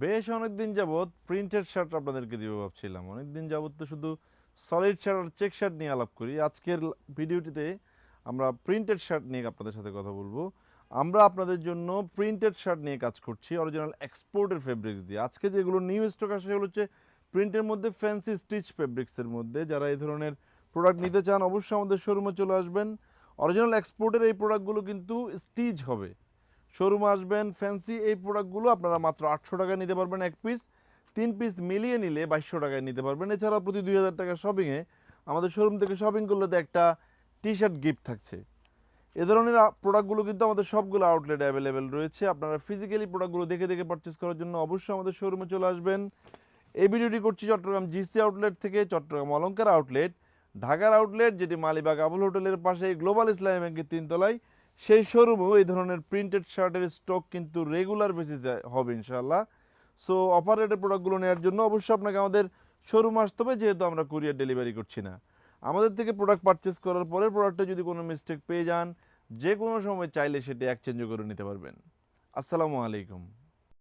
বেশ অনেকদিন যাবৎ প্রিন্টেড শার্ট আপনাদেরকে দিব ভাবছিলাম। অনেকদিন যাবৎ তো শুধু সলিড শার্ট আর চেক শার্ট নিয়ে আলাপ করি। আজকের ভিডিওটিতে আমরা প্রিন্টেড শার্ট নিয়ে আপনাদের সাথে কথা বলবো। আমরা আপনাদের জন্য প্রিন্টেড শার্ট নিয়ে কাজ করছি অরিজিনাল এক্সপোর্টের ফেব্রিক্স দিয়ে। আজকে যেগুলো নিউ স্টক আসে সেগুলো হচ্ছে প্রিন্টের মধ্যে ফ্যান্সি স্টিচ ফেব্রিক্সের মধ্যে। যারা এই ধরনের প্রোডাক্ট নিতে চান অবশ্যই আমাদের শোরুমে চলে আসবেন। অরিজিনাল এক্সপোর্টের এই প্রোডাক্টগুলো কিন্তু স্টিচ হবে। শোরুমে আসবেন, ফ্যান্সি এই প্রোডাক্টগুলো আপনারা মাত্র 800 টাকায় নিতে পারবেন এক পিস। 3 পিস মিলিয়ে নিলে 2200 টাকায় নিতে পারবেন। এছাড়া প্রতি 2000 টাকা শপিংয়ে আমাদের শোরুম থেকে শপিং করলে তো একটা টি শার্ট গিফট থাকছে। এ ধরনের প্রোডাক্টগুলো কিন্তু আমাদের সবগুলো আউটলেটে অ্যাভেলেবেল রয়েছে। আপনারা ফিজিক্যালি প্রোডাক্টগুলো দেখে দেখে পারচেস করার জন্য অবশ্যই আমাদের শোরুমে চলে আসবেন। এই ভিডিওটি করছি চট্টগ্রাম জিসি আউটলেট থেকে, চট্টগ্রাম অলংকার আউটলেট, ঢাকার আউটলেট যেটি মালিবাগ আবুল হোটেলের পাশে গ্লোবাল ইসলামী ব্যাংকের 3 তলায়। সেই শোরুমেও এই ধরনের প্রিন্টেড শার্টের স্টক কিন্তু রেগুলার বেসিসে হবে ইনশাআল্লাহ। সো অফার রেটের প্রোডাক্টগুলো নেওয়ার জন্য অবশ্যই আপনাকে আমাদের শোরুমে আসতে হবে, যেহেতু আমরা কুরিয়ার ডেলিভারি করছি না। আমাদের থেকে প্রোডাক্ট পারচেস করার পরে প্রোডাক্টে যদি কোনো মিস্টেক পেয়ে যান, যে কোনো সময় চাইলে সেটি এক্সচেঞ্জও করে নিতে পারবেন। আসসালামু আলাইকুম।